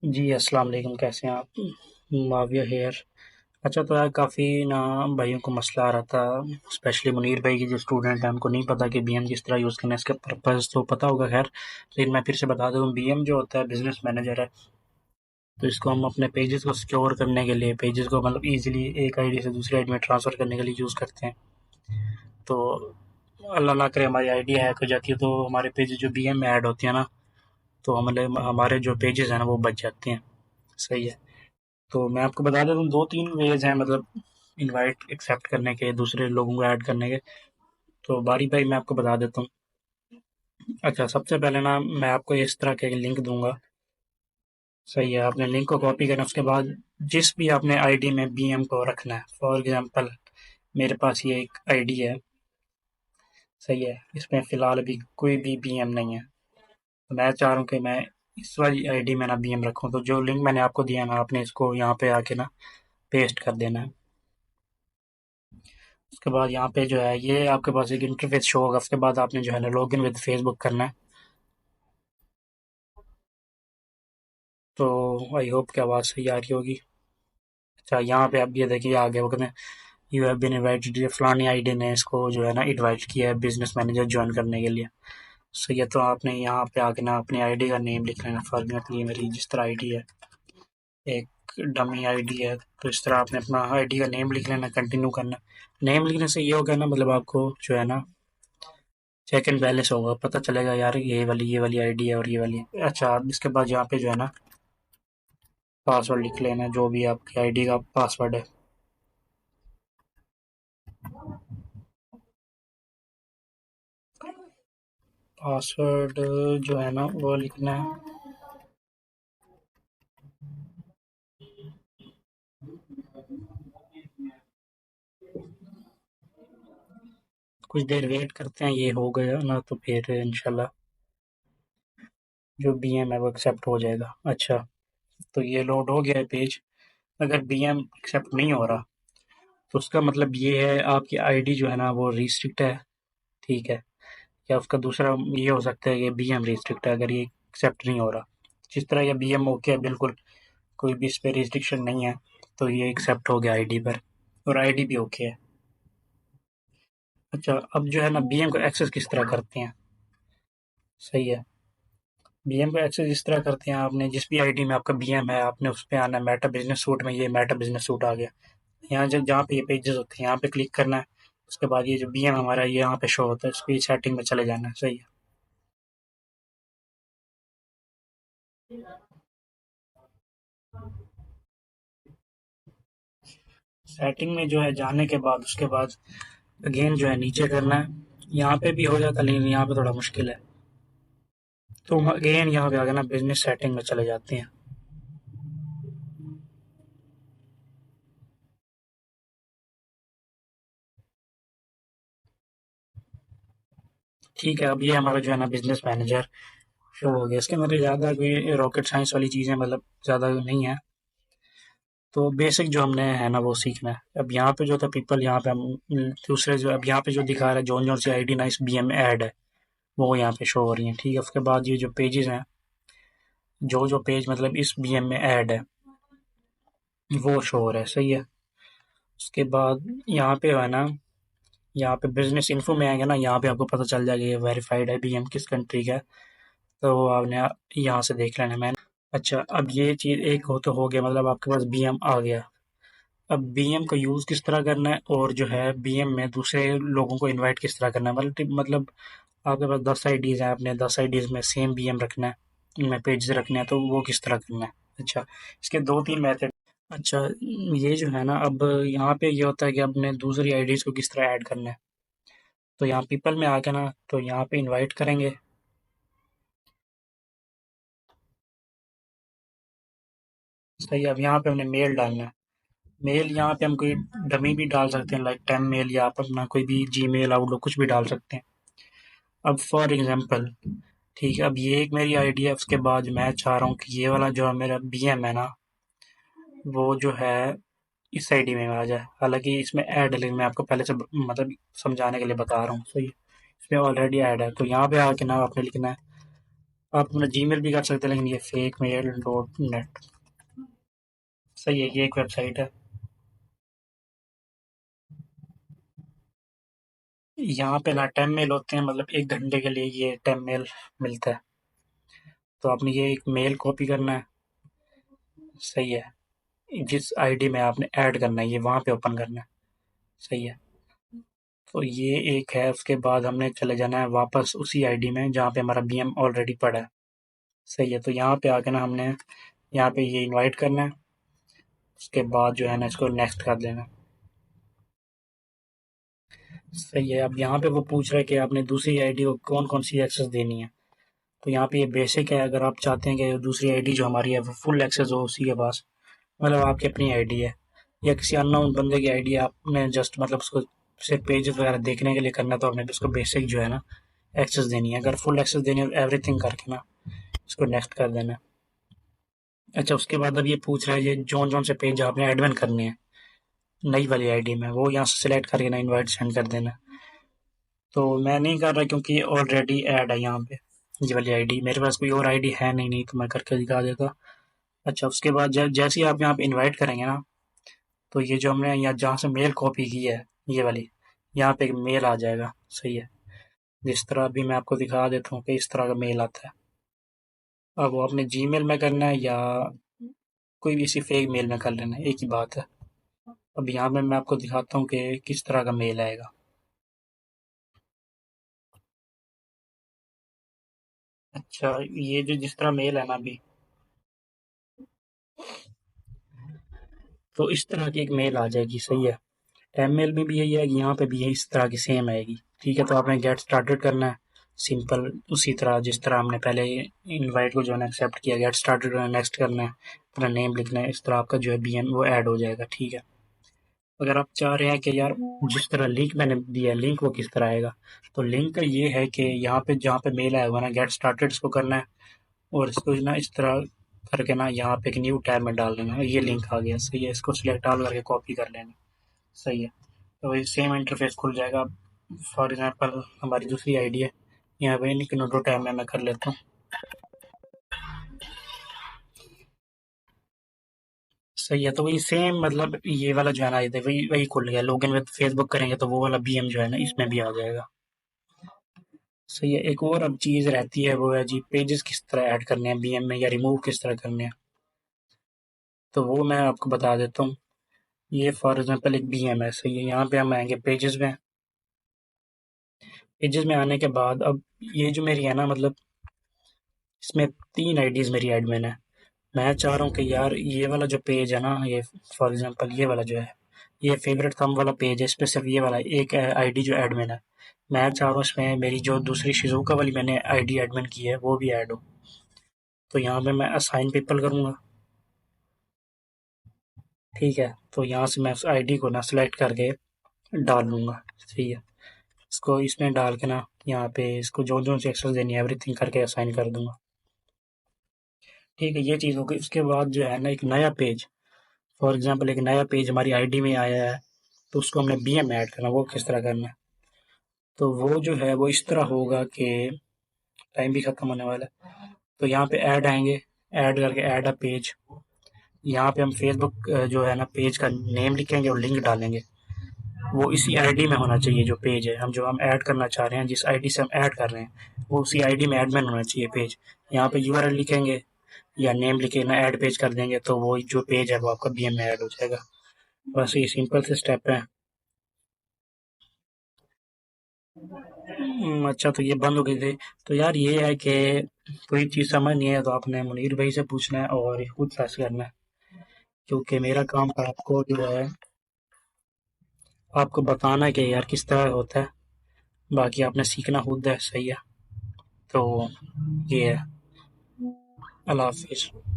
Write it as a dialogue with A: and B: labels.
A: जी, अस्सलाम वालेकुम, कैसे हैं आप? माविया हेयर। अच्छा, तो यार काफ़ी ना भाइयों को मसला आ रहा था, स्पेशली मुनीर भाई के जो स्टूडेंट हैं उनको नहीं पता कि बीएम किस तरह यूज़ करना है, इसका पर्पज़ तो पता होगा खैर, लेकिन मैं फिर से बता दूँ, बीएम जो होता है बिजनेस मैनेजर है। तो इसको हम अपने पेजेस को सिक्योर करने के लिए, पेजेस को मतलब ईजिली एक आईडी से दूसरी आईडी में ट्रांसफ़र करने के लिए यूज़ करते हैं। तो अल्लाह ना करे हमारी आईडी हैक हो जाती है तो हमारे पेजेस जो बीएम में ऐड होती है ना, तो हमारे जो पेजेस हैं ना वो बच जाते हैं। सही है। तो मैं आपको बता देता हूँ, 2-3 वेज़ हैं मतलब इनवाइट एक्सेप्ट करने के, दूसरे लोगों को ऐड करने के। तो बारी-बारी मैं आपको बता देता हूँ। अच्छा, सबसे पहले ना मैं आपको इस तरह के लिंक दूँगा। सही है, आपने लिंक को कॉपी करना, उसके बाद जिस भी आपने आईडी में बीएम को रखना है, फॉर एग्ज़ाम्पल मेरे पास ये एक आईडी है, सही है, इसमें फ़िलहाल अभी कोई भी बीएम नहीं है। तो मैं चाह रहा हूँ कि मैं इस वाली आईडी में ना बीएम रखूँ, तो जो लिंक मैंने आपको दिया है ना, आपने इसको यहाँ पे आके ना पेस्ट कर देना है। उसके बाद यहाँ पे जो है ये आपके पास एक इंटरफेस शो होगा, उसके बाद आपने जो है ना लॉगिन विद फेसबुक करना है। तो आई होप कि आवाज़ सही आ रही होगी। अच्छा, यहाँ पे आप ये देखिए आगे वो कहते हैं यू हैव बीन इनवाइटेड, ये फलानी आईडी ने इसको जो है ना इनवाइट किया है बिजनेस मैनेजर ज्वाइन करने के लिए। सही है, तो आपने यहाँ पे आके ना अपनी आईडी का नेम लिख लेना। फॉर एग्जाम्पल ये मेरी जिस तरह आईडी है, एक डमी आईडी है, तो इस तरह आपने अपना आईडी का नेम लिख लेना, कंटिन्यू करना। नेम लिखने से ये होगा ना, मतलब आपको जो है ना चेक एंड बैलेंस होगा, पता चलेगा यार ये वाली आईडी है और ये वाली है। अच्छा, अब इसके बाद यहाँ पे जो है ना पासवर्ड लिख लेना, जो भी आपकी आईडी का पासवर्ड है। पासवर्ड जो है ना वो लिखना है। कुछ देर वेट करते हैं, ये हो गया ना तो फिर इंशाल्लाह जो बीएम है वो एक्सेप्ट हो जाएगा। अच्छा, तो ये लोड हो गया है पेज। अगर बीएम एक्सेप्ट नहीं हो रहा तो उसका मतलब ये है आपकी आईडी जो है ना वो रिस्ट्रिक्ट है। ठीक है, या उसका दूसरा ये हो सकता है कि बीएम रिस्ट्रिक्ट है अगर ये एक्सेप्ट नहीं हो रहा। जिस तरह ये बीएम ओके है बिल्कुल, कोई भी इस पे रिस्ट्रिक्शन नहीं है, तो ये एक्सेप्ट हो गया आईडी पर, और आईडी भी ओके है। अच्छा, अब जो है ना बीएम को एक्सेस किस तरह करते हैं। सही है, बीएम को एक्सेस इस तरह करते हैं, आपने जिस भी आईडी में आपका बीएम है आपने उस पे आना है। मेटा बिजनेस सूट में ये मेटा बिजनेस सूट आ गया। यहाँ जब जहाँ पे ये पेजेस होते हैं यहाँ पे क्लिक करना है। उसके बाद ये जो बीएम हमारा ये यहाँ पे शो होता है, इसको ये सेटिंग में चले जाना है। सही है। सेटिंग में जो है जाने के बाद उसके बाद अगेन जो है नीचे करना है। यहाँ पे भी हो जाता है लेकिन यहाँ पे थोड़ा मुश्किल है, तो हम अगेन यहाँ पे आगे ना बिजनेस सेटिंग में चले जाते हैं। ठीक है, अब ये हमारा जो है ना बिजनेस मैनेजर शो हो गया। इसके अंदर ज़्यादा कोई रॉकेट साइंस वाली चीज़ें मतलब ज़्यादा नहीं है, तो बेसिक जो हमने है ना वो सीखना है। अब यहाँ पे जो था पीपल, यहाँ पे हम दूसरे जो अब यहाँ पे जो दिखा रहा है जॉन जॉन सी आईडी ना इस बीएम में ऐड है, वो यहाँ पे शो हो रही है। ठीक है, उसके बाद ये जो पेजेस हैं, जो जो पेज मतलब इस बीएम में ऐड है वो शो हो रहा है। सही है, उसके बाद यहाँ पे है ना, यहाँ पे बिजनेस इन्फो में आएंगे ना, यहाँ पे आपको पता चल जाएगा ये वेरीफाइड है बीएम किस कंट्री का है, तो वो आपने यहाँ से देख लेना। मैंने अच्छा, अब ये चीज़ एक हो गया, मतलब आपके पास बीएम आ गया। अब बीएम का यूज़ किस तरह करना है, और जो है बीएम में दूसरे लोगों को इनवाइट किस तरह करना है, मतलब आपके पास 10 आईडीज़ हैं, आपने 10 आईडीज़ में सेम बीएम रखना है, उनमें पेजेस रखने हैं, तो वो किस तरह करना है। अच्छा, इसके 2-3 मेथड। अच्छा, ये जो है ना अब यहाँ पे ये होता है कि अपने दूसरी आईडीज़ को किस तरह ऐड करना है। तो यहाँ पीपल में आके ना तो यहाँ पे इनवाइट करेंगे। सही है, अब यहाँ पे हमने मेल डालना है। मेल यहाँ पे हम कोई डमी भी डाल सकते हैं, लाइक टेम मेल, या आप अपना कोई भी जीमेल आउटलुक कुछ भी डाल सकते हैं। अब फॉर एग्जांपल, ठीक है, अब ये एक मेरी आईडी है, उसके बाद मैं चाह रहा हूँ कि ये वाला जो मेरा बीएम है ना वो जो है इस आईडी में आ जाए। हालांकि इसमें ऐड है, लेकिन मैं आपको पहले से मतलब समझाने के लिए बता रहा हूँ। सही है, इसमें ऑलरेडी ऐड है, तो यहाँ पे आके ना आपने लिखना है आप अपना जीमेल भी कर सकते हैं, लेकिन ये फेक मेल डॉट नेट। सही है, ये एक वेबसाइट है। यहाँ पे ना 10 मेल होते हैं, मतलब 1 घंटे के लिए ये 10 मेल मिलता है। तो आपने ये एक मेल कॉपी करना है। सही है। जिस आईडी में आपने ऐड करना है, ये वहाँ पे ओपन करना है। सही है। तो ये एक है, उसके बाद हमने चले जाना है वापस उसी आईडी में जहाँ पे हमारा बीएम ऑलरेडी पड़ा है। सही है। तो यहाँ पे आके ना हमने यहाँ पे ये इनवाइट करना है। उसके बाद जो है ना इसको नेक्स्ट कर देना है। सही है। अब यहाँ पे वो पूछ रहा है कि आपने दूसरी आईडी को कौन कौन सी एक्सेस देनी है। तो यहाँ पे ये बेसिक है, अगर आप चाहते हैं कि दूसरी आईडी जो हमारी है वो फुल एक्सेस हो उसी के पास, मतलब आपकी अपनी आईडी है या किसी अननोन बंदे की आईडी है, आपने जस्ट मतलब उसको सिर्फ पेजेस वगैरह देखने के लिए करना है, तो आपने उसको बेसिक जो है ना एक्सेस देनी है। अगर फुल एक्सेस देनी है एवरीथिंग करके ना इसको नेक्स्ट कर देना है। अच्छा, उसके बाद अब ये पूछ रहा है ये जौन जौन से पेज आपने एडमिन करने हैं नई वाली आईडी में, वो यहाँ से सिलेक्ट करके ना इनवाइट सेंड कर देना है। तो मैं नहीं कर रहा क्योंकि ऑलरेडी ऐड है यहाँ पे ये वाली आईडी, मेरे पास कोई और आईडी है नहीं तो मैं करके दिखा देता। अच्छा, उसके बाद जैसे ही आप यहाँ पे इनवाइट करेंगे ना, तो ये जो हमने यहाँ जहाँ से मेल कॉपी की है ये वाली, यहाँ पे एक मेल आ जाएगा। सही है। जिस तरह अभी मैं आपको दिखा देता हूँ कि इस तरह का मेल आता है। अब वो अपने जीमेल में करना है या कोई भी इसी फेक मेल में कर लेना है, एक ही बात है। अब यहाँ पे मैं आपको दिखाता हूँ कि किस तरह का मेल आएगा। अच्छा, ये जो जिस तरह मेल है ना अभी, तो इस तरह की एक मेल आ जाएगी। सही है। मेल में भी यही है कि यहाँ पे भी यही इस तरह की सेम आएगी। ठीक है। तो आपने गेट स्टार्टेड करना है सिंपल उसी तरह जिस तरह हमने पहले इनवाइट को जो है एक्सेप्ट किया, गेट स्टार्टेड करना है, नेक्स्ट करना है, अपना नेम लिखना है, इस तरह आपका जो है बीएम वो ऐड हो जाएगा। ठीक है। अगर आप चाह रहे हैं कि यार जिस तरह लिंक मैंने दिया है लिंक वो किस तरह आएगा, तो लिंक का ये है कि यहाँ पे जहाँ पे मेल आया हुआ ना गेट स्टार्टेड इसको करना है, और इसको ना इस तरह करके ना यहाँ पे एक न्यू टैब में डाल देना है। ये लिंक आ गया। सही है। इसको सिलेक्ट ऑल करके कॉपी कर लेना। सही है। तो वही सेम इंटरफेस खुल जाएगा। फॉर एग्जांपल हमारी दूसरी आईडी है, यहाँ पे इनकनोडो टैब में मैं कर लेता हूँ। सही है। तो वही सेम मतलब ये वाला जो है ना ये वही वही खुल गया। लॉगिन विद फेसबुक करेंगे तो वो वाला बीएम जो है ना इसमें भी आ जाएगा। सही है। एक और अब चीज़ रहती है वो है जी पेजेस किस तरह ऐड करने हैं बीएम में या रिमूव किस तरह करने हैं, तो वो मैं आपको बता देता हूँ। ये फॉर एग्जांपल एक बीएम है। सही है। यहाँ पे हम आएंगे पेजेस में। पेजेस में आने के बाद अब ये जो मेरी है ना मतलब इसमें 3 आईडीज मेरी एडमिन है। मैं चाह रहा हूँ कि यार ये वाला जो पेज है ना, ये फॉर एग्जांपल ये वाला जो है ये फेवरेट थंब वाला पेज है, इस पे सिर्फ ये वाला एक आईडी जो एडमिन है। मैं चाह रहा हूँ इसमें मेरी जो दूसरी शिजुका वाली मैंने आईडी एडमिन की है वो भी ऐड हो। तो यहाँ पे मैं असाइन पीपल करूँगा। ठीक है। तो यहाँ से मैं उस आईडी को ना सेलेक्ट करके डाल लूँगा। सही है। इसको इसमें डाल के ना यहाँ पे इसको जो जो सी एक्सेस देनी है एवरीथिंग करके असाइन कर दूंगा। ठीक है। ये चीज़ हो गई। उसके बाद जो है ना एक नया पेज, फॉर एग्जांपल एक नया पेज हमारी आईडी में आया है, तो उसको हमने बीएम में ऐड करना, वो किस तरह करना है। तो वो जो है वो इस तरह होगा कि टाइम भी खत्म होने वाला है। तो यहाँ पे ऐड आएंगे, ऐड करके ऐड अ पेज, यहाँ पे हम फेसबुक जो है ना पेज का नेम लिखेंगे और लिंक डालेंगे। वो इसी आईडी में होना चाहिए जो पेज है हम जो हम ऐड करना चाह रहे हैं, जिस आईडी से हम ऐड कर रहे हैं वो उसी आईडी में एडमिन होना चाहिए पेज। यहाँ पे यूआरएल लिखेंगे या नेम लिखे ना ऐड पेज कर देंगे, तो वो जो पेज है वो आपका बीएम में ऐड हो जाएगा। बस ये सिंपल से स्टेप है। अच्छा, तो ये बंद हो गई थी। तो यार ये है कि कोई चीज़ समझ नहीं है तो आपने मुनीर भाई से पूछना है और खुद सर्च करना है, क्योंकि मेरा काम था आपको जो है आपको बताना है कि यार किस तरह होता है, बाकी आपने सीखना खुद है। सही है। तो ये है। अल्लाह हाफिज़।